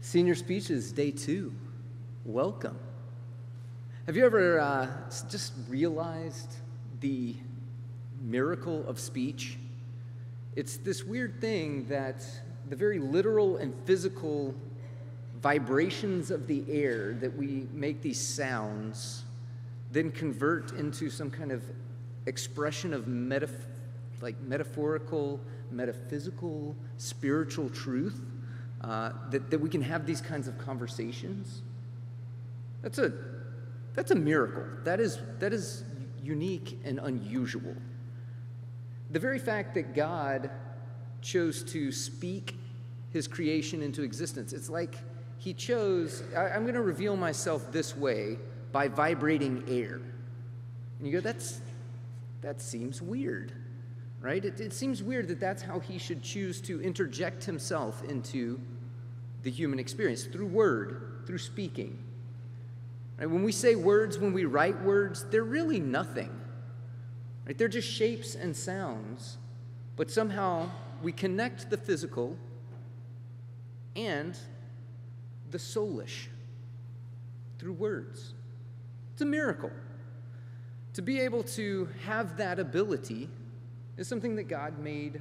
Senior Speeches, Day 2. Welcome. Have you ever just realized the miracle of speech? It's this weird thing that the very literal and physical vibrations of the air that we make these sounds then convert into some kind of expression of metaphorical, metaphysical, spiritual truth, that we can have these kinds of conversations. That's a miracle. That is unique and unusual. The very fact that God chose to speak his creation into existence, it's like he chose, I'm going to reveal myself this way by vibrating air. And you go, that seems weird, right? It seems weird that that's how he should choose to interject himself into the human experience, through word, through speaking. Right? When we say words, when we write words, they're really nothing. Right? They're just shapes and sounds, but somehow we connect the physical and the soulish through words. It's a miracle. To be able to have that ability is something that God made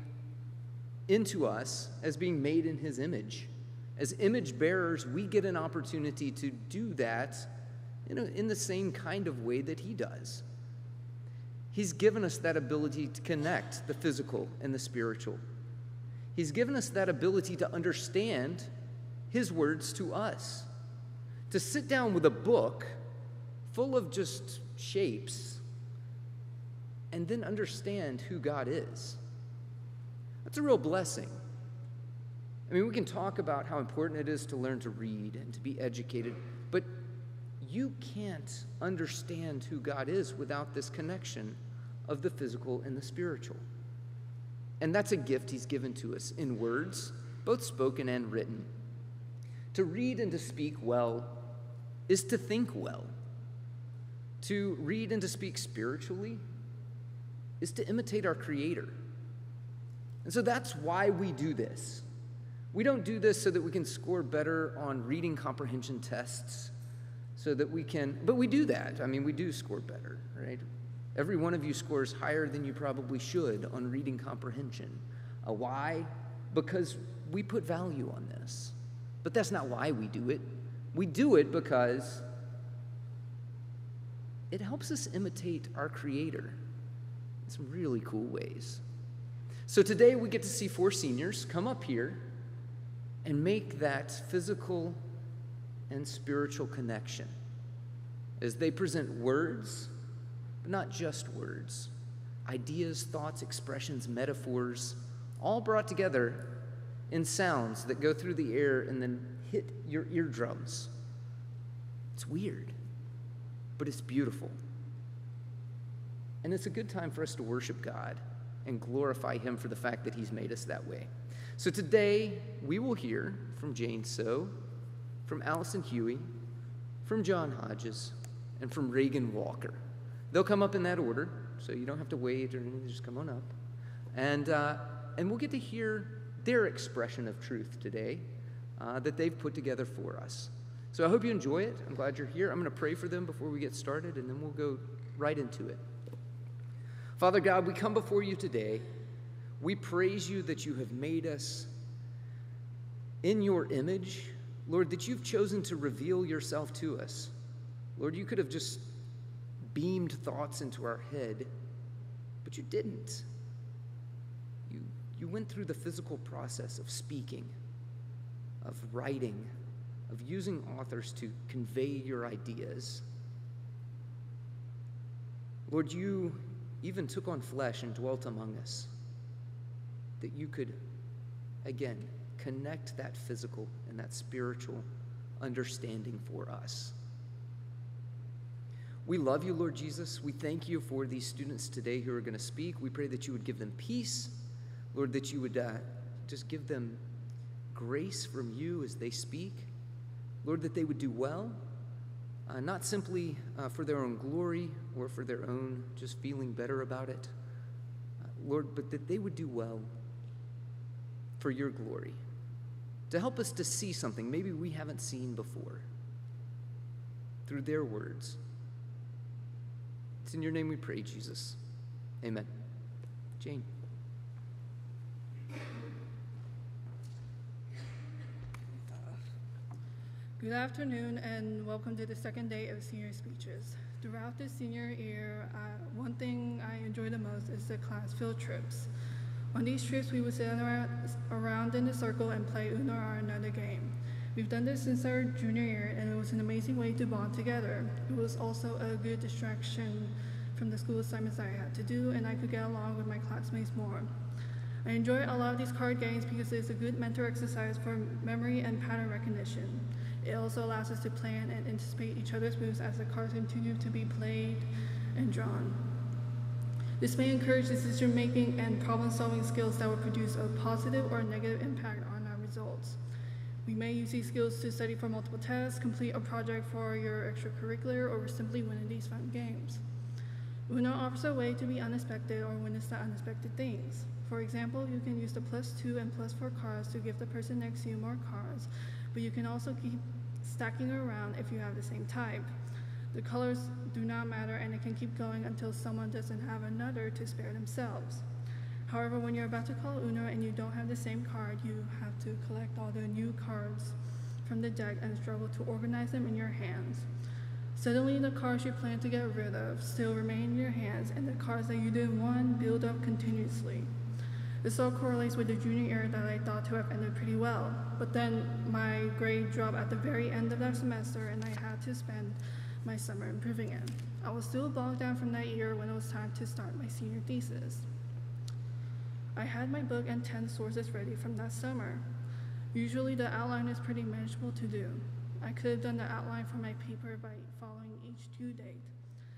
into us as being made in his image. As image bearers, we get an opportunity to do that in the same kind of way that he does. He's given us that ability to connect the physical and the spiritual. He's given us that ability to understand his words to us. To sit down with a book full of just shapes and then understand who God is. That's a real blessing. I mean, we can talk about how important it is to learn to read and to be educated, but you can't understand who God is without this connection of the physical and the spiritual. And that's a gift he's given to us in words, both spoken and written. To read and to speak well is to think well. To read and to speak spiritually is to imitate our Creator. And so that's why we do this. We don't do this so that we can score better on reading comprehension tests, but we do that. I mean, we do score better, right? Every one of you scores higher than you probably should on reading comprehension. Why? Because we put value on this. But that's not why we do it. We do it because it helps us imitate our Creator in some really cool ways. So today we get to see 4 seniors come up here and make that physical and spiritual connection as they present words, but not just words, ideas, thoughts, expressions, metaphors, all brought together in sounds that go through the air and then hit your eardrums. It's weird, but it's beautiful. And it's a good time for us to worship God and glorify him for the fact that he's made us that way. So today, we will hear from Jane So, from Allison Huey, from John Hodges, and from Reagan Walker. They'll come up in that order, so you don't have to wait or anything, just come on up. And we'll get to hear their expression of truth today that they've put together for us. So I hope you enjoy it. I'm glad you're here. I'm going to pray for them before we get started, and then we'll go right into it. Father God, we come before you today. We praise you that you have made us in your image. Lord, that you've chosen to reveal yourself to us. Lord, you could have just beamed thoughts into our head, but you didn't. You went through the physical process of speaking, of writing, of using authors to convey your ideas. Lord, you even took on flesh and dwelt among us, that you could, again, connect that physical and that spiritual understanding for us. We love you, Lord Jesus. We thank you for these students today who are going to speak. We pray that you would give them peace. Lord, that you would just give them grace from you as they speak. Lord, that they would do well, not simply for their own glory or for their own just feeling better about it, Lord, but that they would do well for your glory. to help us to see something maybe we haven't seen before through their words. It's in your name we pray, Jesus. Amen. Jane. Good afternoon and welcome to the second day of senior speeches. Throughout the senior year, one thing I enjoy the most is the class field trips. On these trips, we would sit around in a circle and play Uno or another game. We've done this since our junior year, and it was an amazing way to bond together. It was also a good distraction from the school assignments that I had to do, and I could get along with my classmates more. I enjoy a lot of these card games because it's a good mental exercise for memory and pattern recognition. It also allows us to plan and anticipate each other's moves as the cards continue to be played and drawn. This may encourage decision-making and problem-solving skills that will produce a positive or negative impact on our results. We may use these skills to study for multiple tests, complete a project for your extracurricular, or simply win in these fun games. Uno offers a way to be unexpected or witness the unexpected things. For example, you can use the +2 and +4 cards to give the person next to you more cards, but you can also keep stacking around if you have the same type. The colors do not matter, and it can keep going until someone doesn't have another to spare themselves. However, when you're about to call Uno and you don't have the same card, you have to collect all the new cards from the deck and struggle to organize them in your hands. Suddenly, the cards you plan to get rid of still remain in your hands, and the cards that you didn't want build up continuously. This all correlates with the junior year that I thought to have ended pretty well, but then my grade dropped at the very end of that semester, and I had to spend my summer improving it. I was still bogged down from that year when it was time to start my senior thesis. I had my book and 10 sources ready from that summer. Usually the outline is pretty manageable to do. I could have done the outline for my paper by following each due date,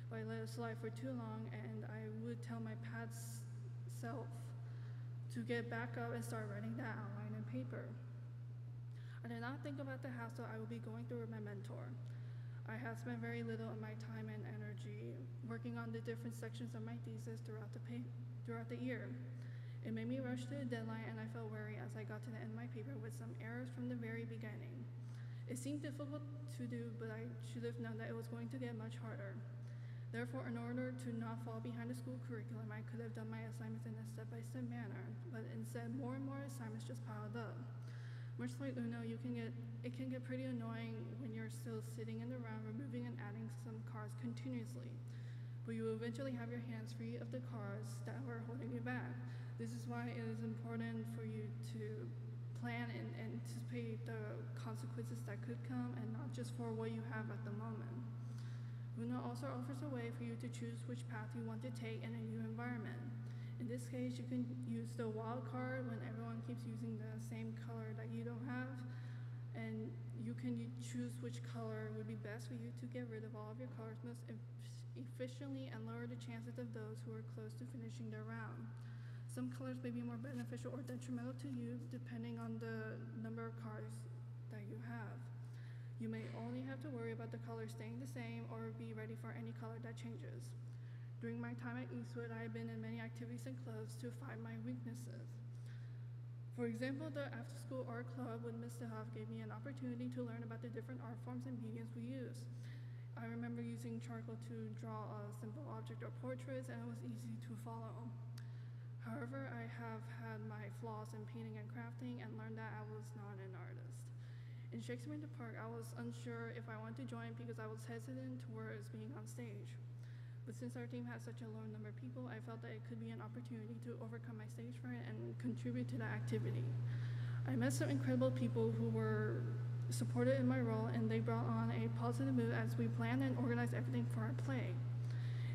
but I let it slide for too long, and I would tell my past self to get back up and start writing that outline on paper. I did not think about the hassle I would be going through with my mentor. I had spent very little of my time and energy working on the different sections of my thesis throughout the year. It made me rush to the deadline, and I felt wary as I got to the end of my paper with some errors from the very beginning. It seemed difficult to do, but I should have known that it was going to get much harder. Therefore, in order to not fall behind the school curriculum, I could have done my assignments in a step-by-step manner, but instead more and more assignments just piled up. Much like Uno, it can get pretty annoying when you're still sitting in the round, removing and adding some cards continuously. But you will eventually have your hands free of the cards that were holding you back. This is why it is important for you to plan and anticipate the consequences that could come, and not just for what you have at the moment. Uno also offers a way for you to choose which path you want to take in a new environment. In this case, you can use the wild card when everyone keeps using the same color that you don't have, and you can choose which color would be best for you to get rid of all of your colors most efficiently and lower the chances of those who are close to finishing their round. Some colors may be more beneficial or detrimental to you depending on the number of cards that you have. You may only have to worry about the color staying the same or be ready for any color that changes. During my time at Eastwood, I have been in many activities and clubs to find my weaknesses. For example, the after-school art club with Mr. Huff gave me an opportunity to learn about the different art forms and mediums we use. I remember using charcoal to draw a simple object or portraits, and it was easy to follow. However, I have had my flaws in painting and crafting and learned that I was not an artist. In Shakespeare in the Park, I was unsure if I wanted to join because I was hesitant towards being on stage. But since our team had such a low number of people, I felt that it could be an opportunity to overcome my stage fright and contribute to the activity. I met some incredible people who were supported in my role, and they brought on a positive mood as we planned and organized everything for our play.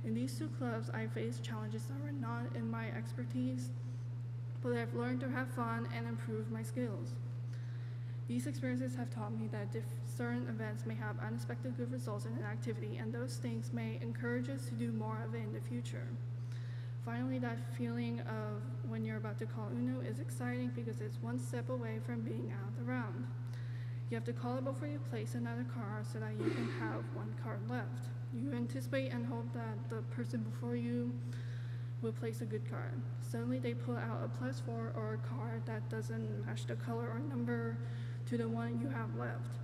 In these two clubs, I faced challenges that were not in my expertise, but I've learned to have fun and improve my skills. These experiences have taught me that certain events may have unexpected good results in an activity, and those things may encourage us to do more of it in the future. Finally, that feeling of when you're about to call Uno is exciting because it's one step away from being out of the round. You have to call it before you place another card so that you can have one card left. You anticipate and hope that the person before you will place a good card. Suddenly they pull out a +4 or a card that doesn't match the color or number to the one you have left.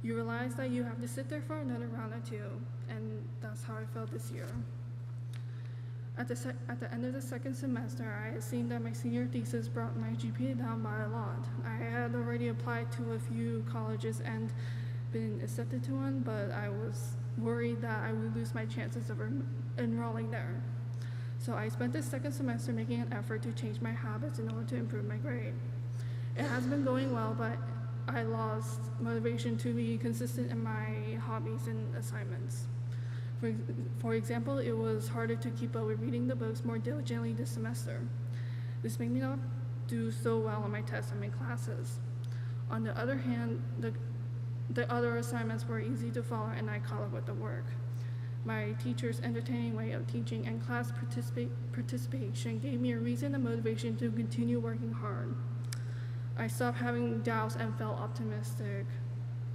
You realize that you have to sit there for another round or two, and that's how I felt this year. At the end of the second semester, I had seen that my senior thesis brought my GPA down by a lot. I had already applied to a few colleges and been accepted to one, but I was worried that I would lose my chances of enrolling there. So I spent this second semester making an effort to change my habits in order to improve my grade. It has been going well, but I lost motivation to be consistent in my hobbies and assignments. For example, it was harder to keep up with reading the books more diligently this semester. This made me not do so well on my tests and my classes. On the other hand, the other assignments were easy to follow and I caught up with the work. My teacher's entertaining way of teaching and class participation gave me a reason and motivation to continue working hard. I stopped having doubts and felt optimistic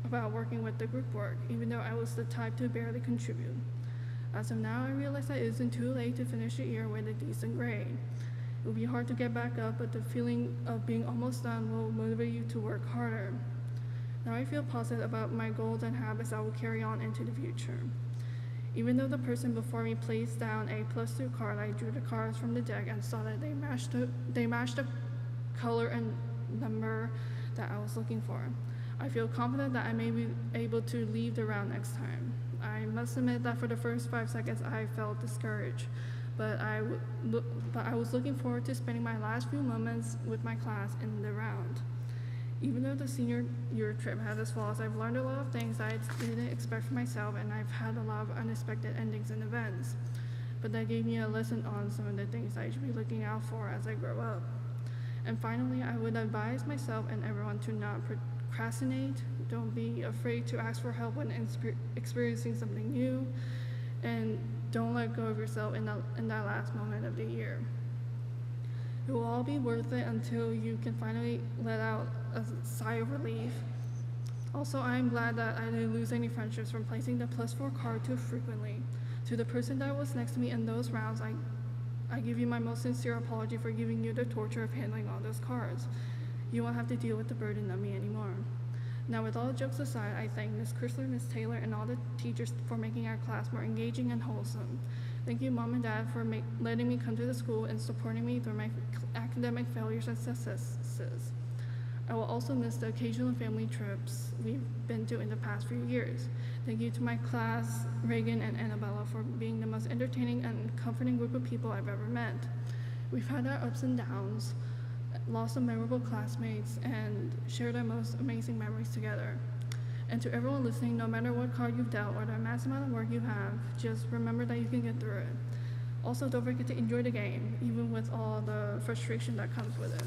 about working with the group work, even though I was the type to barely contribute. As of now, I realize that it isn't too late to finish the year with a decent grade. It will be hard to get back up, but the feeling of being almost done will motivate you to work harder. Now I feel positive about my goals and habits I will carry on into the future. Even though the person before me placed down a +2 card, I drew the cards from the deck and saw that they matched the color and number that I was looking for. I feel confident that I may be able to leave the round next time. I must admit that for the first 5 seconds I felt discouraged, but I was looking forward to spending my last few moments with my class in the round. Even though the senior year trip had its flaws, I've learned a lot of things I didn't expect for myself, and I've had a lot of unexpected endings and events. But that gave me a lesson on some of the things I should be looking out for as I grow up. And finally, I would advise myself and everyone to not procrastinate. Don't be afraid to ask for help when experiencing something new, and don't let go of yourself in that last moment of the year. It will all be worth it until you can finally let out a sigh of relief. Also, I am glad that I didn't lose any friendships from placing the +4 card too frequently. To the person that was next to me in those rounds, I give you my most sincere apology for giving you the torture of handling all those cards. You won't have to deal with the burden of me anymore. Now, with all jokes aside, I thank Ms. Chrysler, Ms. Taylor, and all the teachers for making our class more engaging and wholesome. Thank you, Mom and Dad, for letting me come to the school and supporting me through my academic failures and successes. I will also miss the occasional family trips we've been to in the past few years. Thank you to my class, Reagan and Annabella, for being the most entertaining and comforting group of people I've ever met. We've had our ups and downs, lost some memorable classmates, and shared our most amazing memories together. And to everyone listening, no matter what card you've dealt or the mass amount of work you have, just remember that you can get through it. Also, don't forget to enjoy the game, even with all the frustration that comes with it.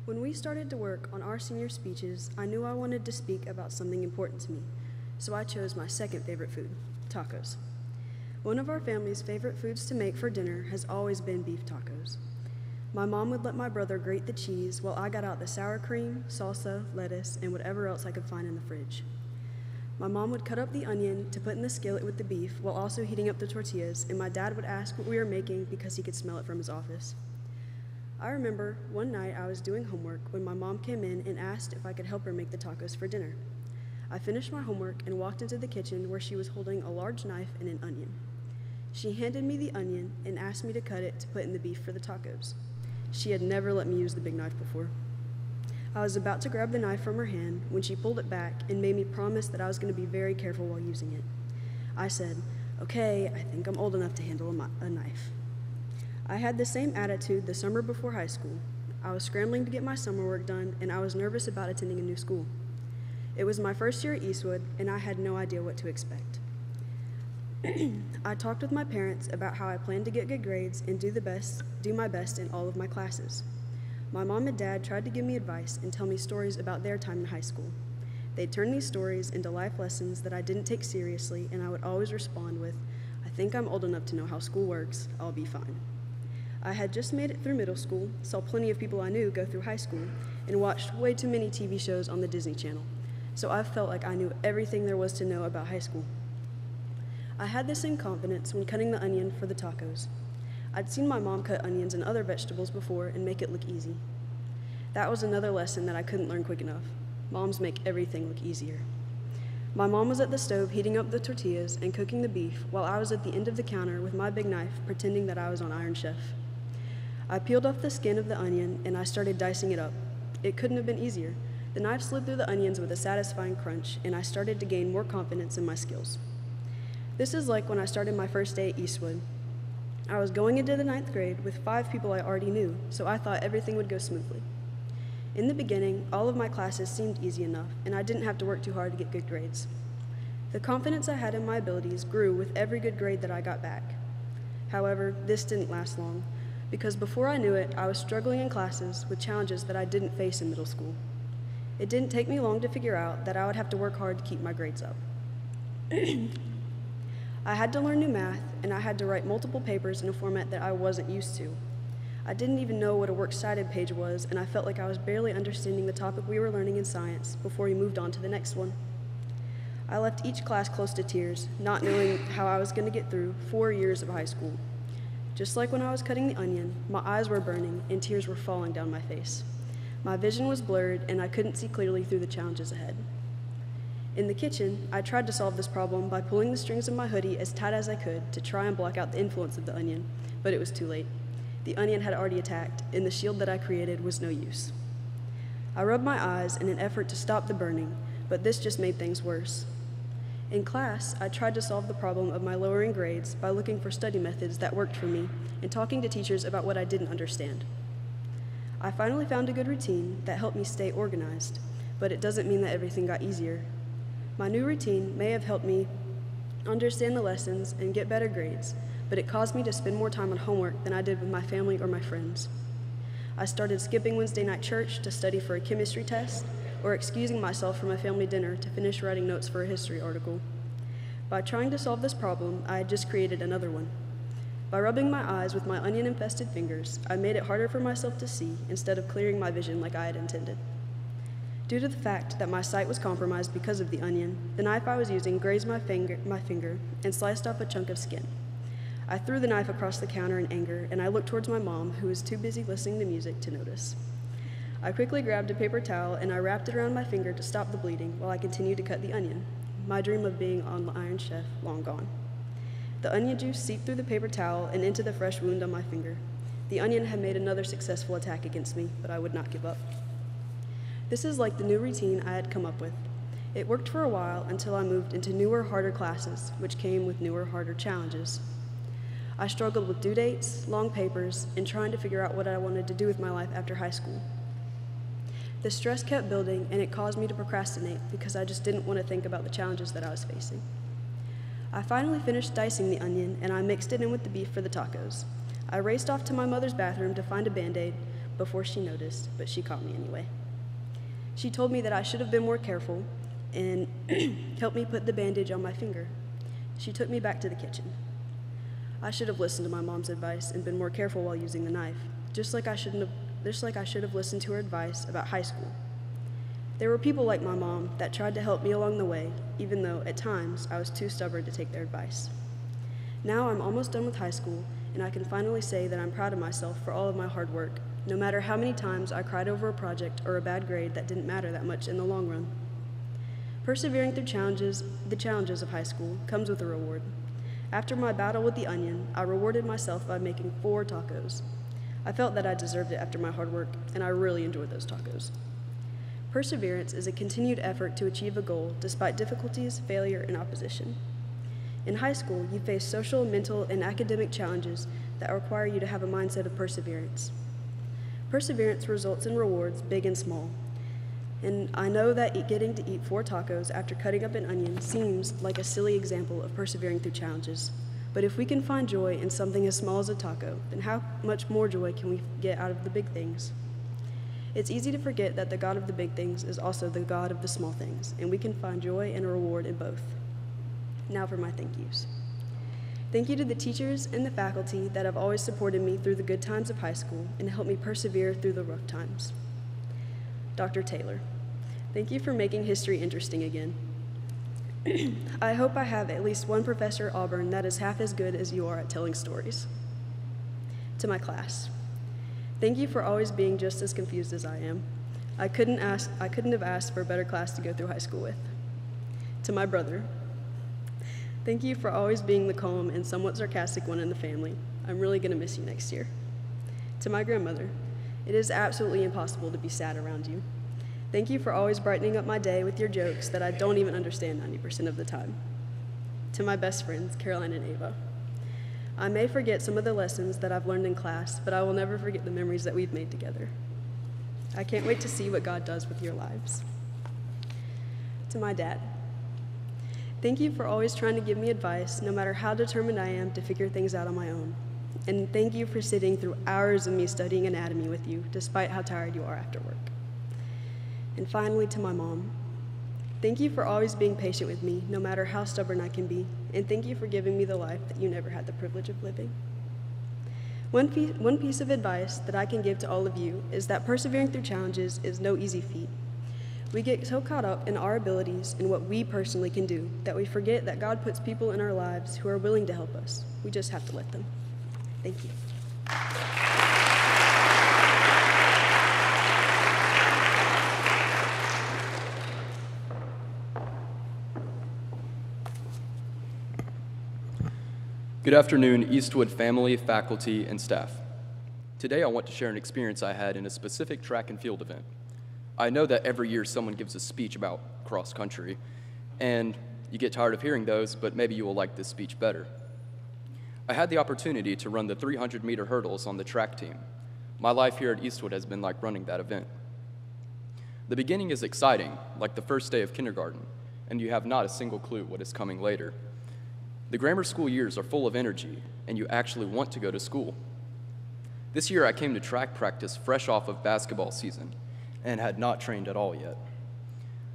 When we started to work on our senior speeches, I knew I wanted to speak about something important to me, so I chose my second favorite food, tacos. One of our family's favorite foods to make for dinner has always been beef tacos. My mom would let my brother grate the cheese while I got out the sour cream, salsa, lettuce, and whatever else I could find in the fridge. My mom would cut up the onion to put in the skillet with the beef while also heating up the tortillas, and my dad would ask what we were making because he could smell it from his office. I remember one night I was doing homework when my mom came in and asked if I could help her make the tacos for dinner. I finished my homework and walked into the kitchen where she was holding a large knife and an onion. She handed me the onion and asked me to cut it to put in the beef for the tacos. She had never let me use the big knife before. I was about to grab the knife from her hand when she pulled it back and made me promise that I was going to be very careful while using it. I said, "Okay, I think I'm old enough to handle a knife." I had the same attitude the summer before high school. I was scrambling to get my summer work done, and I was nervous about attending a new school. It was my first year at Eastwood, and I had no idea what to expect. I talked with my parents about how I planned to get good grades and do my best in all of my classes. My mom and dad tried to give me advice and tell me stories about their time in high school. They turned these stories into life lessons that I didn't take seriously, and I would always respond with, "I think I'm old enough to know how school works. I'll be fine." I had just made it through middle school, saw plenty of people I knew go through high school, and watched way too many TV shows on the Disney Channel, so I felt like I knew everything there was to know about high school. I had the same confidence when cutting the onion for the tacos. I'd seen my mom cut onions and other vegetables before and make it look easy. That was another lesson that I couldn't learn quick enough. Moms make everything look easier. My mom was at the stove heating up the tortillas and cooking the beef while I was at the end of the counter with my big knife pretending that I was on Iron Chef. I peeled off the skin of the onion and I started dicing it up. It couldn't have been easier. The knife slid through the onions with a satisfying crunch and I started to gain more confidence in my skills. This is like when I started my first day at Eastwood. I was going into the 9th grade with 5 people I already knew, so I thought everything would go smoothly. In the beginning, all of my classes seemed easy enough, and I didn't have to work too hard to get good grades. The confidence I had in my abilities grew with every good grade that I got back. However, this didn't last long, because before I knew it, I was struggling in classes with challenges that I didn't face in middle school. It didn't take me long to figure out that I would have to work hard to keep my grades up. I had to learn new math, and I had to write multiple papers in a format that I wasn't used to. I didn't even know what a works cited page was, and I felt like I was barely understanding the topic we were learning in science before we moved on to the next one. I left each class close to tears, not knowing how I was going to get through 4 years of high school. Just like when I was cutting the onion, my eyes were burning and tears were falling down my face. My vision was blurred, and I couldn't see clearly through the challenges ahead. In the kitchen, I tried to solve this problem by pulling the strings of my hoodie as tight as I could to try and block out the influence of the onion, but it was too late. The onion had already attacked, and the shield that I created was no use. I rubbed my eyes in an effort to stop the burning, but this just made things worse. In class, I tried to solve the problem of my lowering grades by looking for study methods that worked for me and talking to teachers about what I didn't understand. I finally found a good routine that helped me stay organized, but it doesn't mean that everything got easier. My new routine may have helped me understand the lessons and get better grades, but it caused me to spend more time on homework than I did with my family or my friends. I started skipping Wednesday night church to study for a chemistry test, or excusing myself from a family dinner to finish writing notes for a history article. By trying to solve this problem, I had just created another one. By rubbing my eyes with my onion-infested fingers, I made it harder for myself to see instead of clearing my vision like I had intended. Due to the fact that my sight was compromised because of the onion, the knife I was using grazed my finger and sliced off a chunk of skin. I threw the knife across the counter in anger, and I looked towards my mom, who was too busy listening to music to notice. I quickly grabbed a paper towel and I wrapped it around my finger to stop the bleeding while I continued to cut the onion, my dream of being on the Iron Chef long gone. The onion juice seeped through the paper towel and into the fresh wound on my finger. The onion had made another successful attack against me, but I would not give up. This is like the new routine I had come up with. It worked for a while until I moved into newer, harder classes, which came with newer, harder challenges. I struggled with due dates, long papers, and trying to figure out what I wanted to do with my life after high school. The stress kept building, and it caused me to procrastinate because I just didn't want to think about the challenges that I was facing. I finally finished dicing the onion, and I mixed it in with the beef for the tacos. I raced off to my mother's bathroom to find a Band-Aid before she noticed, but she caught me anyway. She told me that I should have been more careful and helped me put the bandage on my finger. She took me back to the kitchen. I should have listened to my mom's advice and been more careful while using the knife, just like I should have listened to her advice about high school. There were people like my mom that tried to help me along the way, even though at times I was too stubborn to take their advice. Now I'm almost done with high school, and I can finally say that I'm proud of myself for all of my hard work, no matter how many times I cried over a project or a bad grade that didn't matter that much in the long run. Persevering through the challenges of high school comes with a reward. After my battle with the onion, I rewarded myself by making 4 tacos. I felt that I deserved it after my hard work, and I really enjoyed those tacos. Perseverance is a continued effort to achieve a goal despite difficulties, failure, and opposition. In high school, you face social, mental, and academic challenges that require you to have a mindset of perseverance. Perseverance results in rewards, big and small. And I know that getting to eat 4 tacos after cutting up an onion seems like a silly example of persevering through challenges. But if we can find joy in something as small as a taco, then how much more joy can we get out of the big things? It's easy to forget that the God of the big things is also the God of the small things, and we can find joy and a reward in both. Now for my thank yous. Thank you to the teachers and the faculty that have always supported me through the good times of high school and helped me persevere through the rough times. Dr. Taylor, thank you for making history interesting again. I hope I have at least one professor at Auburn that is half as good as you are at telling stories. To my class, thank you for always being just as confused as I am. I couldn't have asked for a better class to go through high school with. To my brother, thank you for always being the calm and somewhat sarcastic one in the family. I'm really going to miss you next year. To my grandmother, it is absolutely impossible to be sad around you. Thank you for always brightening up my day with your jokes that I don't even understand 90% of the time. To my best friends, Caroline and Ava, I may forget some of the lessons that I've learned in class, but I will never forget the memories that we've made together. I can't wait to see what God does with your lives. To my dad, thank you for always trying to give me advice, no matter how determined I am to figure things out on my own. And thank you for sitting through hours of me studying anatomy with you, despite how tired you are after work. And finally, to my mom, thank you for always being patient with me, no matter how stubborn I can be, and thank you for giving me the life that you never had the privilege of living. One piece of advice that I can give to all of you is that persevering through challenges is no easy feat. We get so caught up in our abilities and what we personally can do that we forget that God puts people in our lives who are willing to help us. We just have to let them. Thank you. Good afternoon, Eastwood family, faculty, and staff. Today I want to share an experience I had in a specific track and field event. I know that every year someone gives a speech about cross country, and you get tired of hearing those, but maybe you will like this speech better. I had the opportunity to run the 300-meter hurdles on the track team. My life here at Eastwood has been like running that event. The beginning is exciting, like the first day of kindergarten, and you have not a single clue what is coming later. The grammar school years are full of energy, and you actually want to go to school. This year I came to track practice fresh off of basketball season and had not trained at all yet.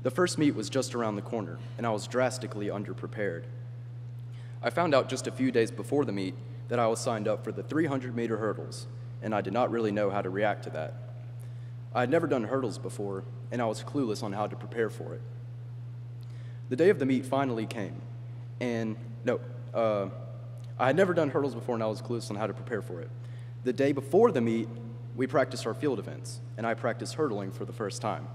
The first meet was just around the corner, and I was drastically underprepared. I found out just a few days before the meet that I was signed up for the 300-meter hurdles, and I did not really know how to react to that. I had never done hurdles before, and I was clueless on how to prepare for it. The day of the meet finally came, I had never done hurdles before, and I was clueless on how to prepare for it. The day before the meet, we practiced our field events, and I practiced hurdling for the first time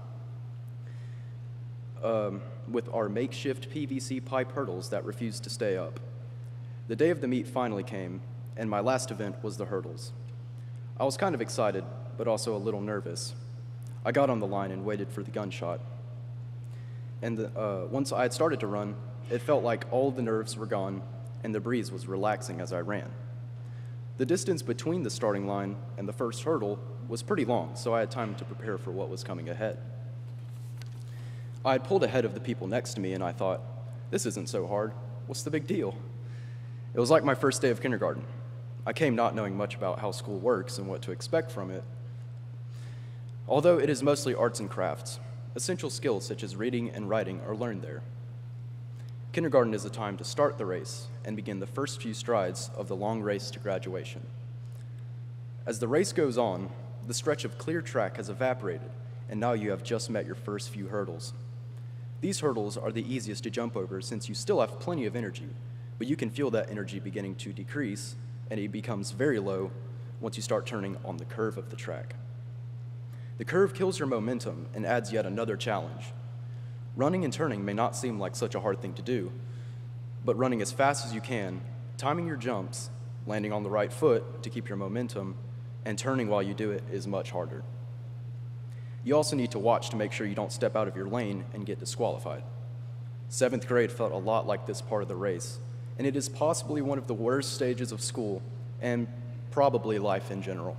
with our makeshift PVC pipe hurdles that refused to stay up. The day of the meet finally came, and my last event was the hurdles. I was kind of excited, but also a little nervous. I got on the line and waited for the gunshot. And once I had started to run, it felt like all the nerves were gone, and the breeze was relaxing as I ran. The distance between the starting line and the first hurdle was pretty long, so I had time to prepare for what was coming ahead. I had pulled ahead of the people next to me, and I thought, this isn't so hard. What's the big deal? It was like my first day of kindergarten. I came not knowing much about how school works and what to expect from it. Although it is mostly arts and crafts, essential skills such as reading and writing are learned there. Kindergarten is a time to start the race and begin the first few strides of the long race to graduation. As the race goes on, the stretch of clear track has evaporated, and now you have just met your first few hurdles. These hurdles are the easiest to jump over since you still have plenty of energy, but you can feel that energy beginning to decrease, and it becomes very low once you start turning on the curve of the track. The curve kills your momentum and adds yet another challenge. Running and turning may not seem like such a hard thing to do, but running as fast as you can, timing your jumps, landing on the right foot to keep your momentum, and turning while you do it is much harder. You also need to watch to make sure you don't step out of your lane and get disqualified. 7th grade felt a lot like this part of the race, and it is possibly one of the worst stages of school and probably life in general.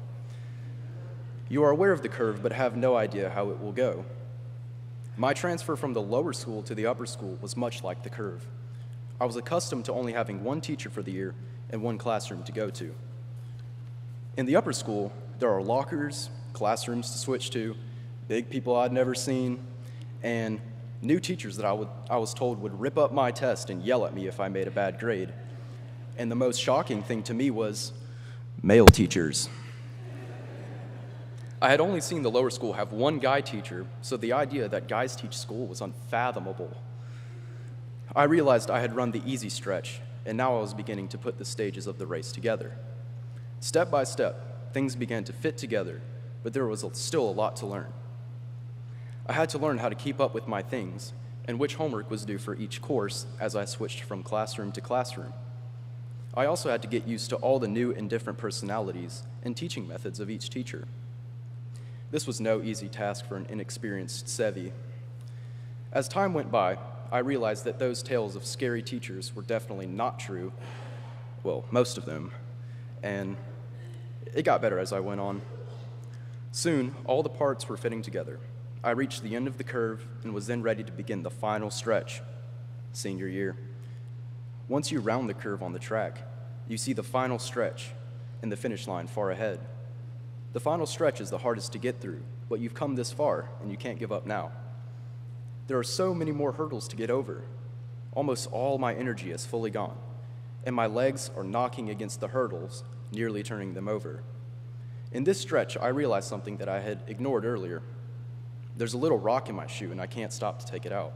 You are aware of the curve but have no idea how it will go. My transfer from the lower school to the upper school was much like the curve. I was accustomed to only having one teacher for the year and one classroom to go to. In the upper school, there are lockers, classrooms to switch to, big people I'd never seen, and new teachers that I was told would rip up my test and yell at me if I made a bad grade. And the most shocking thing to me was male teachers. I had only seen the lower school have one guy teacher, so the idea that guys teach school was unfathomable. I realized I had run the easy stretch, and now I was beginning to put the stages of the race together. Step by step, things began to fit together, but there was still a lot to learn. I had to learn how to keep up with my things and which homework was due for each course as I switched from classroom to classroom. I also had to get used to all the new and different personalities and teaching methods of each teacher. This was no easy task for an inexperienced Sevi. As time went by, I realized that those tales of scary teachers were definitely not true, well, most of them, and it got better as I went on. Soon, all the parts were fitting together. I reached the end of the curve and was then ready to begin the final stretch, senior year. Once you round the curve on the track, you see the final stretch and the finish line far ahead. The final stretch is the hardest to get through, but you've come this far and you can't give up now. There are so many more hurdles to get over. Almost all my energy is fully gone, and my legs are knocking against the hurdles, nearly turning them over. In this stretch, I realized something that I had ignored earlier. There's a little rock in my shoe, and I can't stop to take it out.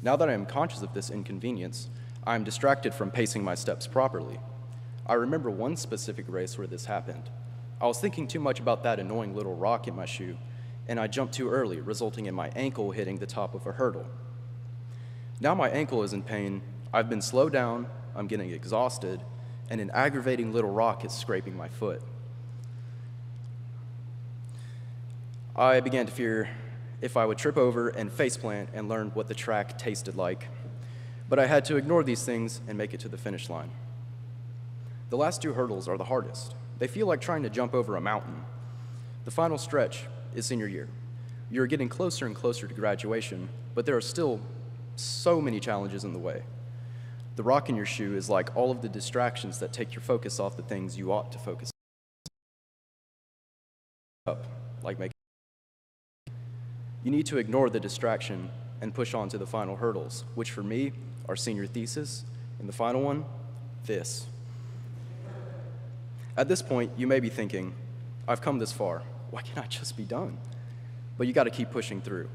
Now that I am conscious of this inconvenience, I am distracted from pacing my steps properly. I remember one specific race where this happened. I was thinking too much about that annoying little rock in my shoe, and I jumped too early, resulting in my ankle hitting the top of a hurdle. Now my ankle is in pain, I've been slowed down, I'm getting exhausted, and an aggravating little rock is scraping my foot. I began to fear if I would trip over and faceplant and learn what the track tasted like. But I had to ignore these things and make it to the finish line. The last two hurdles are the hardest. They feel like trying to jump over a mountain. The final stretch is senior year. You're getting closer and closer to graduation, but there are still so many challenges in the way. The rock in your shoe is like all of the distractions that take your focus off the things you ought to focus on, like making. You need to ignore the distraction and push on to the final hurdles, which for me are senior thesis, and the final one, this. At this point, you may be thinking, I've come this far, why can't I just be done? But you gotta keep pushing through.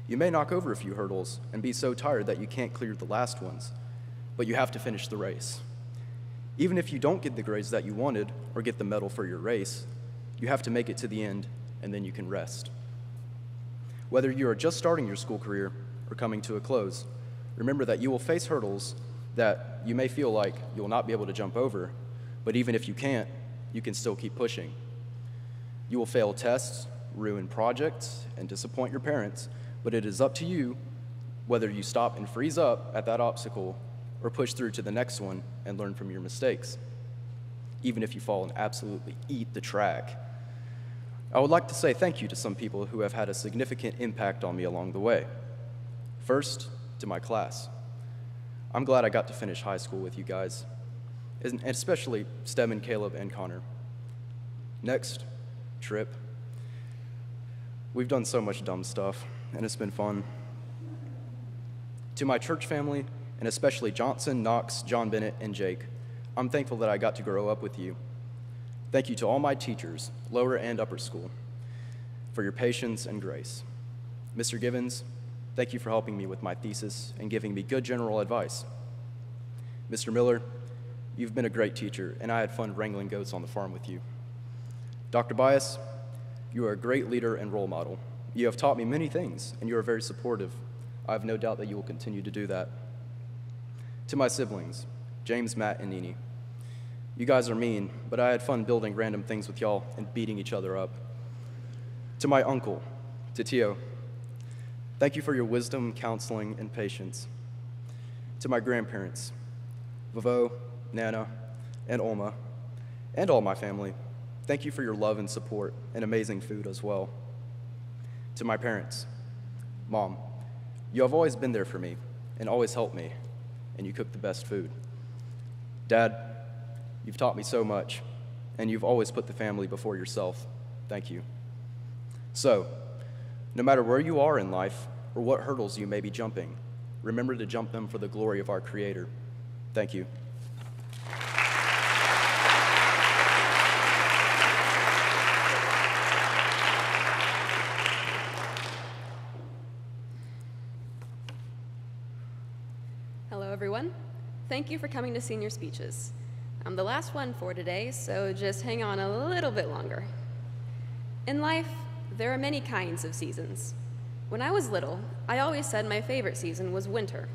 You may knock over a few hurdles and be so tired that you can't clear the last ones, but you have to finish the race. Even if you don't get the grades that you wanted or get the medal for your race, you have to make it to the end and then you can rest. Whether you are just starting your school career or coming to a close, remember that you will face hurdles that you may feel like you will not be able to jump over, but even if you can't, you can still keep pushing. You will fail tests, ruin projects, and disappoint your parents, but it is up to you whether you stop and freeze up at that obstacle or push through to the next one and learn from your mistakes, even if you fall and absolutely eat the track. I would like to say thank you to some people who have had a significant impact on me along the way. First, to my class. I'm glad I got to finish high school with you guys, and especially Steven, Caleb, and Connor. Next, Trip. We've done so much dumb stuff, and it's been fun. To my church family, and especially Johnson, Knox, John Bennett, and Jake, I'm thankful that I got to grow up with you. Thank you to all my teachers, lower and upper school, for your patience and grace. Mr. Givens, thank you for helping me with my thesis and giving me good general advice. Mr. Miller, you've been a great teacher, and I had fun wrangling goats on the farm with you. Dr. Bias, you are a great leader and role model. You have taught me many things, and you are very supportive. I have no doubt that you will continue to do that. To my siblings, James, Matt, and Nene, you guys are mean, but I had fun building random things with y'all and beating each other up. To my uncle, to Tio, thank you for your wisdom, counseling, and patience. To my grandparents, Vavo, Nana, and Olma, and all my family, thank you for your love and support and amazing food as well. To my parents, Mom, you have always been there for me and always helped me, and you cook the best food. Dad, you've taught me so much, and you've always put the family before yourself. Thank you. So, no matter where you are in life or what hurdles you may be jumping, remember to jump them for the glory of our Creator. Thank you. Hello, everyone. Thank you for coming to senior speeches. I'm the last one for today, so just hang on a little bit longer. In life, there are many kinds of seasons. When I was little, I always said my favorite season was winter.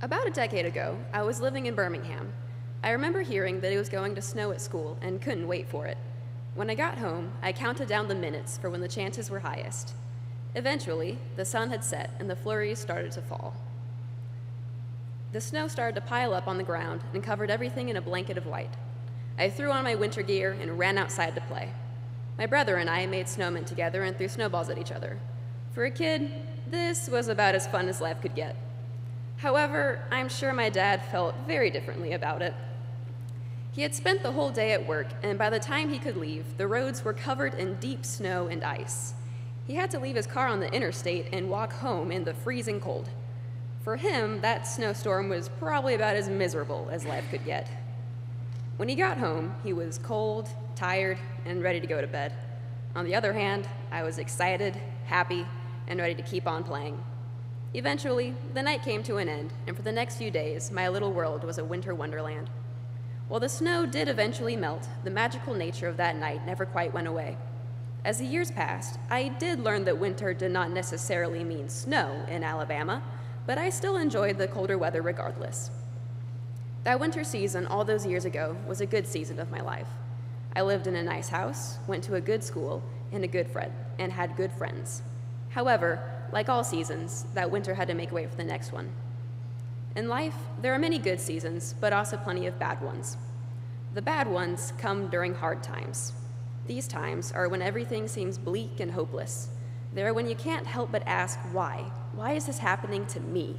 About a decade ago, I was living in Birmingham. I remember hearing that it was going to snow at school and couldn't wait for it. When I got home, I counted down the minutes for when the chances were highest. Eventually, the sun had set and the flurries started to fall. The snow started to pile up on the ground and covered everything in a blanket of white. I threw on my winter gear and ran outside to play. My brother and I made snowmen together and threw snowballs at each other. For a kid, this was about as fun as life could get. However, I'm sure my dad felt very differently about it. He had spent the whole day at work, and by the time he could leave, the roads were covered in deep snow and ice. He had to leave his car on the interstate and walk home in the freezing cold. For him, that snowstorm was probably about as miserable as life could get. When he got home, he was cold, tired, and ready to go to bed. On the other hand, I was excited, happy, and ready to keep on playing. Eventually, the night came to an end, and for the next few days, my little world was a winter wonderland. While the snow did eventually melt, the magical nature of that night never quite went away. As the years passed, I did learn that winter did not necessarily mean snow in Alabama, but I still enjoyed the colder weather regardless. That winter season all those years ago was a good season of my life. I lived in a nice house, went to a good school, and had good friends. However, like all seasons, that winter had to make way for the next one. In life, there are many good seasons, but also plenty of bad ones. The bad ones come during hard times. These times are when everything seems bleak and hopeless. They're when you can't help but ask why. Why is this happening to me?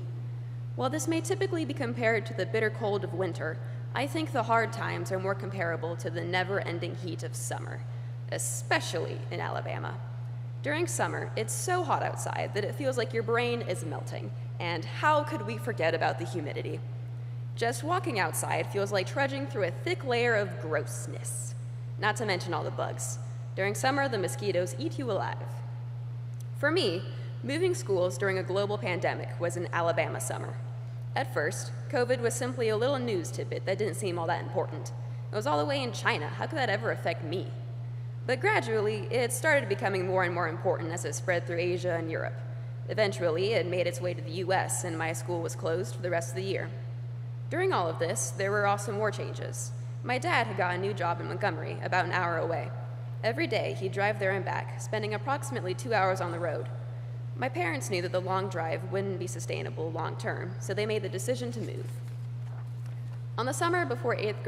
While this may typically be compared to the bitter cold of winter, I think the hard times are more comparable to the never-ending heat of summer, especially in Alabama. During summer, it's so hot outside that it feels like your brain is melting, and how could we forget about the humidity? Just walking outside feels like trudging through a thick layer of grossness, not to mention all the bugs. During summer, the mosquitoes eat you alive. For me, moving schools during a global pandemic was an Alabama summer. At first, COVID was simply a little news tidbit that didn't seem all that important. It was all the way in China. How could that ever affect me? But gradually, it started becoming more and more important as it spread through Asia and Europe. Eventually, it made its way to the US, and my school was closed for the rest of the year. During all of this, there were also more changes. My dad had got a new job in Montgomery, about an hour away. Every day, he'd drive there and back, spending approximately 2 hours on the road. My parents knew that the long drive wouldn't be sustainable long term, so they made the decision to move. Over the summer before 8th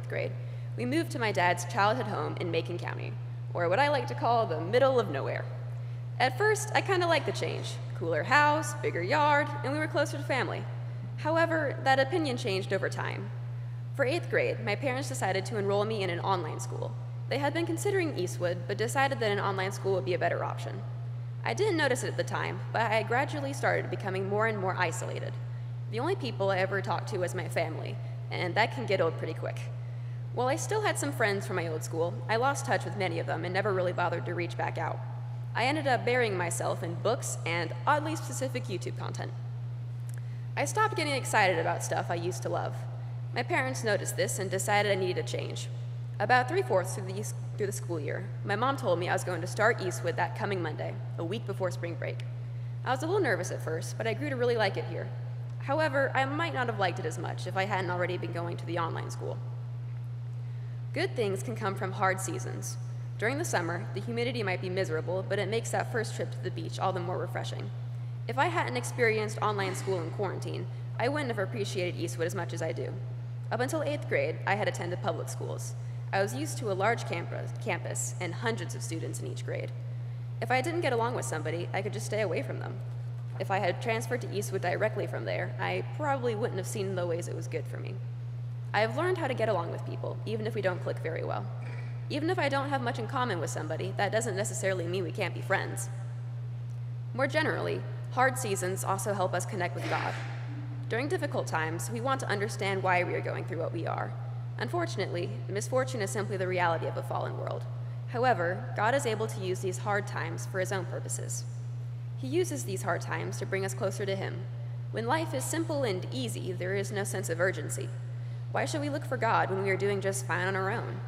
grade, we moved to my dad's childhood home in Macon County, or what I like to call the middle of nowhere. At first, I kind of liked the change. Cooler house, bigger yard, and we were closer to family. However, that opinion changed over time. For 8th grade, my parents decided to enroll me in an online school. They had been considering Eastwood, but decided that an online school would be a better option. I didn't notice it at the time, but I gradually started becoming more and more isolated. The only people I ever talked to was my family, and that can get old pretty quick. While I still had some friends from my old school, I lost touch with many of them and never really bothered to reach back out. I ended up burying myself in books and oddly specific YouTube content. I stopped getting excited about stuff I used to love. My parents noticed this and decided I needed a change. About 3/4 through the school year, my mom told me I was going to start Eastwood that coming Monday, a week before spring break. I was a little nervous at first, but I grew to really like it here. However, I might not have liked it as much if I hadn't already been going to the online school. Good things can come from hard seasons. During the summer, the humidity might be miserable, but it makes that first trip to the beach all the more refreshing. If I hadn't experienced online school in quarantine, I wouldn't have appreciated Eastwood as much as I do. Up until 8th grade, I had attended public schools. I was used to a large campus and hundreds of students in each grade. If I didn't get along with somebody, I could just stay away from them. If I had transferred to Eastwood directly from there, I probably wouldn't have seen the ways it was good for me. I have learned how to get along with people, even if we don't click very well. Even if I don't have much in common with somebody, that doesn't necessarily mean we can't be friends. More generally, hard seasons also help us connect with God. During difficult times, we want to understand why we are going through what we are. Unfortunately, misfortune is simply the reality of a fallen world. However, God is able to use these hard times for his own purposes. He uses these hard times to bring us closer to him. When life is simple and easy, there is no sense of urgency. Why should we look for God when we are doing just fine on our own?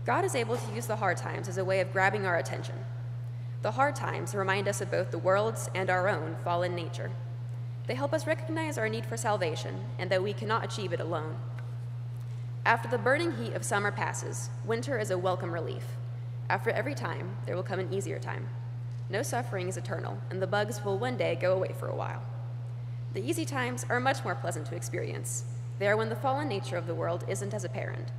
God is able to use the hard times as a way of grabbing our attention. The hard times remind us of both the world's and our own fallen nature. They help us recognize our need for salvation and that we cannot achieve it alone. After the burning heat of summer passes, winter is a welcome relief. After every time, there will come an easier time. No suffering is eternal, and the bugs will one day go away for a while. The easy times are much more pleasant to experience. They are when the fallen nature of the world isn't as apparent.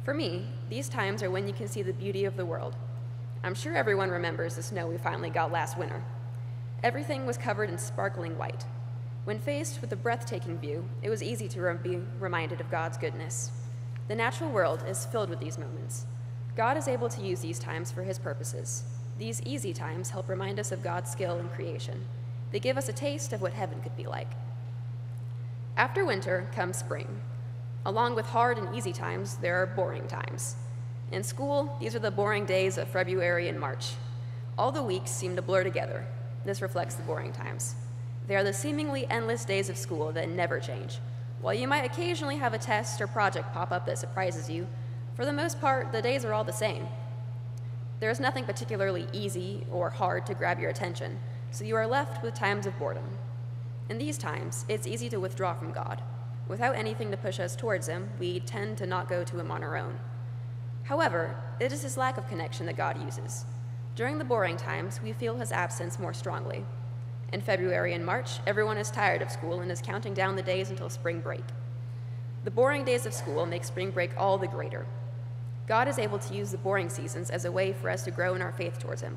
For me, these times are when you can see the beauty of the world. I'm sure everyone remembers the snow we finally got last winter. Everything was covered in sparkling white. When faced with a breathtaking view, it was easy to be reminded of God's goodness. The natural world is filled with these moments. God is able to use these times for his purposes. These easy times help remind us of God's skill in creation. They give us a taste of what heaven could be like. After winter comes spring. Along with hard and easy times, there are boring times. In school, these are the boring days of February and March. All the weeks seem to blur together. This reflects the boring times. They are the seemingly endless days of school that never change. While you might occasionally have a test or project pop up that surprises you, for the most part, the days are all the same. There is nothing particularly easy or hard to grab your attention, so you are left with times of boredom. In these times, it's easy to withdraw from God. Without anything to push us towards him, we tend to not go to him on our own. However, it is his lack of connection that God uses. During the boring times, we feel his absence more strongly. In February and March, everyone is tired of school and is counting down the days until spring break. The boring days of school make spring break all the greater. God is able to use the boring seasons as a way for us to grow in our faith towards him.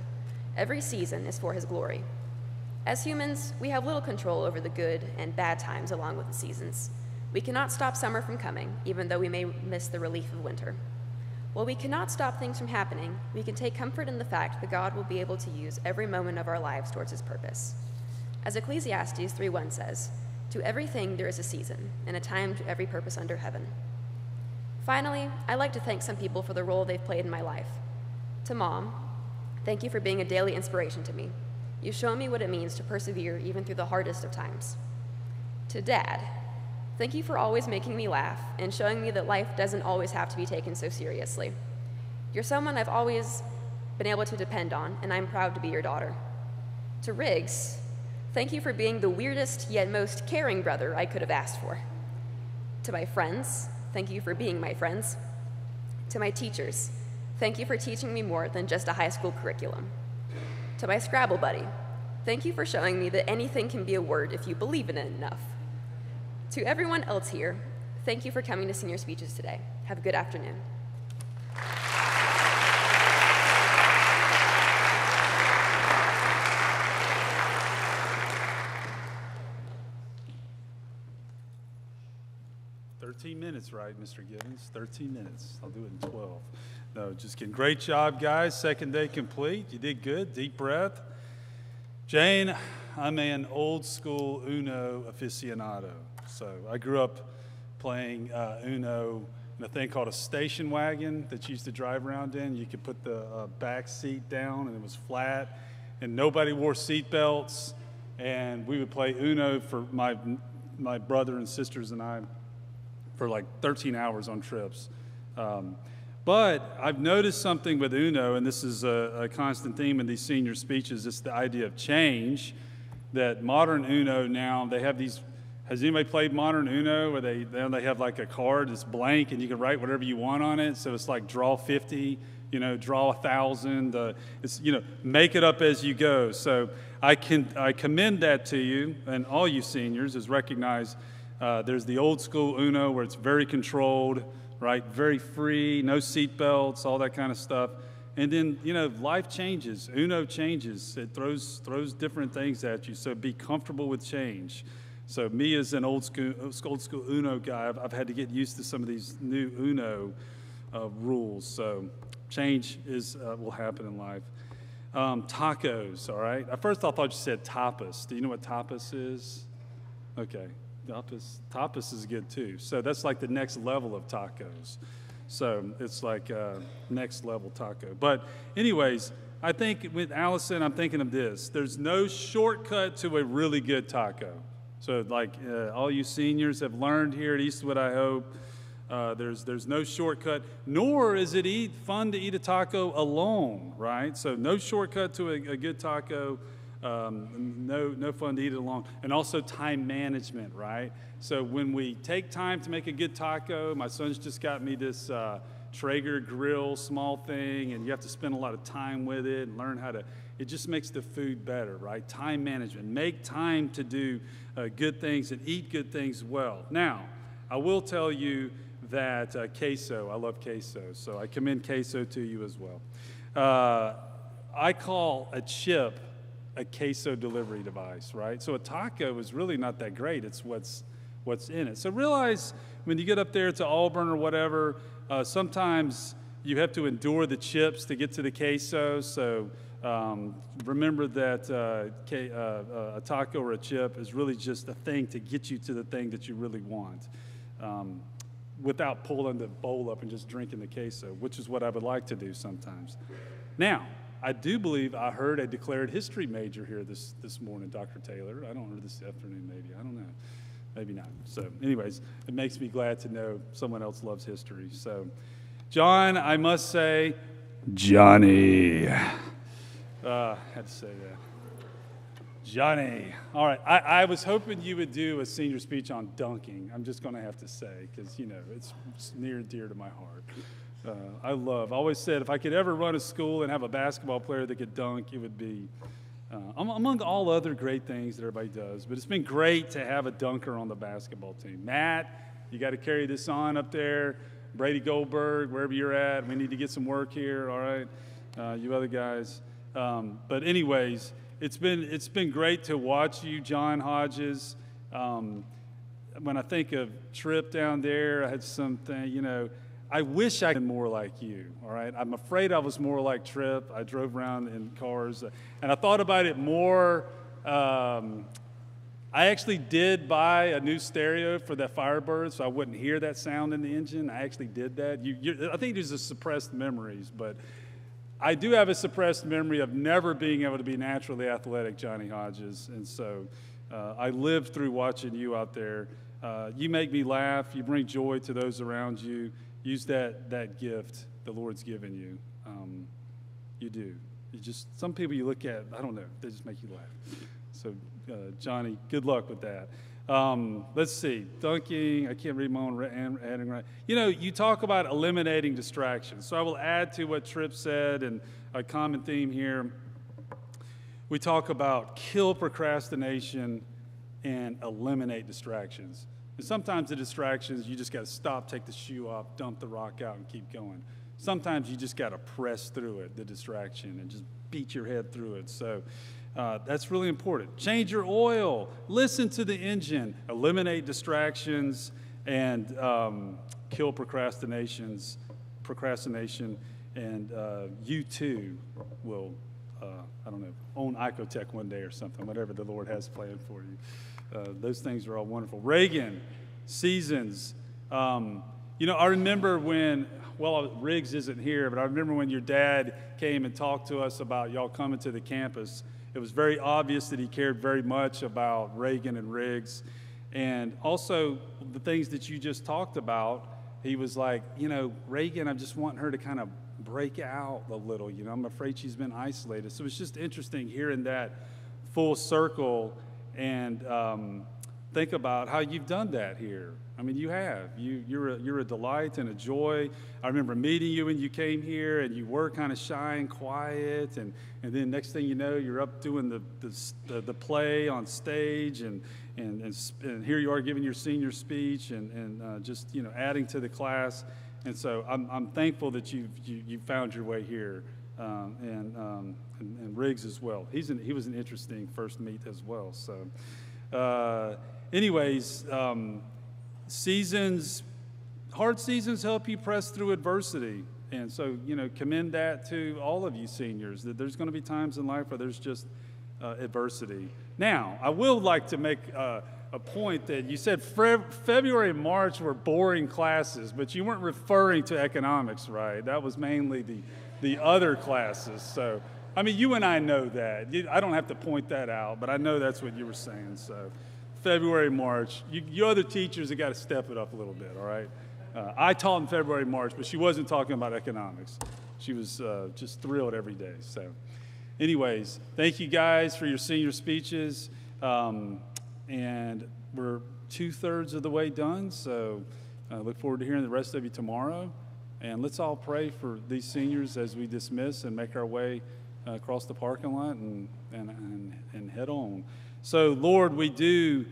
Every season is for his glory. As humans, we have little control over the good and bad times along with the seasons. We cannot stop summer from coming, even though we may miss the relief of winter. While we cannot stop things from happening, we can take comfort in the fact that God will be able to use every moment of our lives towards his purpose. As Ecclesiastes 3:1 says, "To everything there is a season, and a time to every purpose under heaven." Finally, I'd like to thank some people for the role they've played in my life. To Mom, thank you for being a daily inspiration to me. You've shown me what it means to persevere even through the hardest of times. To Dad, thank you for always making me laugh and showing me that life doesn't always have to be taken so seriously. You're someone I've always been able to depend on, and I'm proud to be your daughter. To Riggs, thank you for being the weirdest yet most caring brother I could have asked for. To my friends, thank you for being my friends. To my teachers, thank you for teaching me more than just a high school curriculum. To my Scrabble buddy, thank you for showing me that anything can be a word if you believe in it enough. To everyone else here, thank you for coming to senior speeches today. Have a good afternoon. Minutes, right, Mr. Gibbons? 13 minutes. I'll do it in 12. No, just kidding. Great job, guys. Second day complete. You did good. Deep breath. Jane, I'm an old school Uno aficionado. So I grew up playing Uno in a thing called a station wagon that you used to drive around in. You could put the back seat down and it was flat, and nobody wore seat belts. And we would play Uno for my brother and sisters and I for like 13 hours on trips. But I've noticed something with Uno, and this is a constant theme in these senior speeches, it's the idea of change, that modern Uno now, they have these, has anybody played modern Uno where they have like a card that's blank and you can write whatever you want on it? So it's like draw 50, draw 1,000, it's, make it up as you go. So I commend that to you, and all you seniors, is recognize there's the old school Uno where it's very controlled, right? Very free, no seat belts, all that kind of stuff. And then, life changes. Uno changes. It throws different things at you. So be comfortable with change. So me as an old school Uno guy, I've had to get used to some of these new Uno rules. So change will happen in life. Tacos, all right? At first I thought you said tapas. Do you know what tapas is? Okay. tapas is good too. So that's like the next level of tacos. So it's like next level taco. But anyways, I think with Allison, I'm thinking of this. There's no shortcut to a really good taco. So like all you seniors have learned here at Eastwood, I hope, there's no shortcut, nor is it fun to eat a taco alone, right? So no shortcut to a good taco. No fun to eat it alone. And also time management, right? So when we take time to make a good taco, my son's just got me this Traeger grill, small thing, and you have to spend a lot of time with it and learn how to, it just makes the food better, right? Time management. Make time to do good things and eat good things well. Now, I will tell you that queso, I love queso, so I commend queso to you as well. I call a chip a queso delivery device, right? So a taco is really not that great. It's what's in it. So realize when you get up there to Auburn or whatever, sometimes you have to endure the chips to get to the queso. So remember that a taco or a chip is really just a thing to get you to the thing that you really want, without pulling the bowl up and just drinking the queso, which is what I would like to do sometimes. Now, I do believe I heard a declared history major here this morning, Dr. Taylor. I don't know, this afternoon maybe. I don't know. Maybe not. So anyways, it makes me glad to know someone else loves history. So, John, I must say, Johnny. Had to say that. Johnny. All right. I was hoping you would do a senior speech on dunking. I'm just going to have to say, because, you know, it's near and dear to my heart. I always said if I could ever run a school and have a basketball player that could dunk, it would be among all other great things that everybody does. But it's been great to have a dunker on the basketball team. Matt, you got to carry this on up there. Brady Goldberg, wherever you're at, we need to get some work here, all right? You other guys. But anyways, it's been great to watch you, John Hodges. When I think of Trip down there, I had something, you know, I wish I could be more like you, all right? I'm afraid I was more like Trip. I drove around in cars, and I thought about it more. I actually did buy a new stereo for that Firebird, so I wouldn't hear that sound in the engine. I actually did that. I think these are suppressed memories, but I do have a suppressed memory of never being able to be naturally athletic, Johnny Hodges, and so I lived through watching you out there. You make me laugh. You bring joy to those around you. Use that gift the Lord's given you. You do. Some people you look at, I don't know, they just make you laugh. So, Johnny, good luck with that. Let's see. Dunking, I can't read my own adding right. You know, you talk about eliminating distractions. So I will add to what Tripp said, and a common theme here. We talk about kill procrastination and eliminate distractions. And sometimes the distractions, you just got to stop, take the shoe off, dump the rock out, and keep going. Sometimes you just got to press through it, the distraction, and just beat your head through it. So that's really important. Change your oil. Listen to the engine. Eliminate distractions and kill procrastination. And you too will, I don't know, own Icotech one day or something, whatever the Lord has planned for you. Those things are all wonderful. Reagan, seasons. You know, I remember when, well, Riggs isn't here, but I remember when your dad came and talked to us about y'all coming to the campus. It was very obvious that he cared very much about Reagan and Riggs. And also the things that you just talked about, he was like, you know, Reagan, I just want her to kind of break out a little. You know, I'm afraid she's been isolated. So it's just interesting hearing that full circle and think about how you've done that here. I mean, you have. You're a delight and a joy. I remember meeting you when you came here, and you were kind of shy and quiet, and then next thing you know, you're up doing the play on stage, and here you are giving your senior speech, and just, you know, adding to the class. And so I'm thankful that you found your way here, and Riggs as well. He was an interesting first meet as well. So, anyways. Seasons, hard seasons help you press through adversity. And so, you know, commend that to all of you seniors, that there's going to be times in life where there's just adversity. Now, I will like to make a point that you said February and March were boring classes, but you weren't referring to economics, right? That was mainly the other classes. So, I mean, you and I know that. I don't have to point that out, but I know that's what you were saying. So, February, March, you other teachers have got to step it up a little bit, all right? I taught in February, March, but she wasn't talking about economics. She was just thrilled every day. So, anyways, thank you guys for your senior speeches. And we're 2/3 of the way done, so I look forward to hearing the rest of you tomorrow. And let's all pray for these seniors as we dismiss and make our way across the parking lot and head on. So, Lord, we do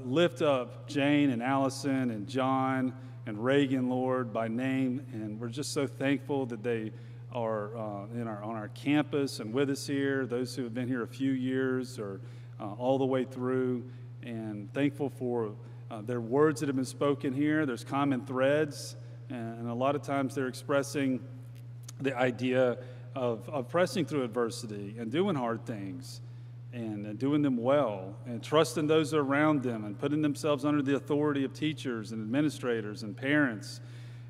lift up Jane and Allison and John and Reagan, Lord, by name, and we're just so thankful that they are on our campus and with us here, those who have been here a few years or all the way through, and thankful for their words that have been spoken here. There's common threads, and a lot of times they're expressing the idea of pressing through adversity and doing hard things and doing them well and trusting those around them and putting themselves under the authority of teachers and administrators and parents.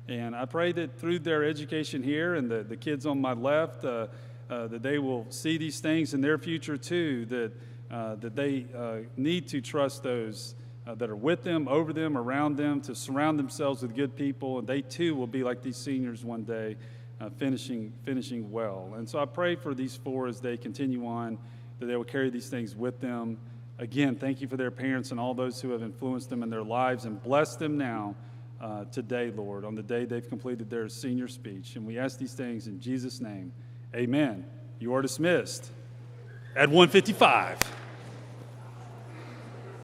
And I pray that through their education here and the kids on my left, that they will see these things in their future too, that they need to trust those that are with them, over them, around them, to surround themselves with good people, and they too will be like these seniors one day, finishing well. And so I pray for these four as they continue on, that they will carry these things with them. Again, thank you for their parents and all those who have influenced them in their lives, and bless them now today, Lord, on the day they've completed their senior speech. And we ask these things in Jesus' name. Amen. You are dismissed at 1:55.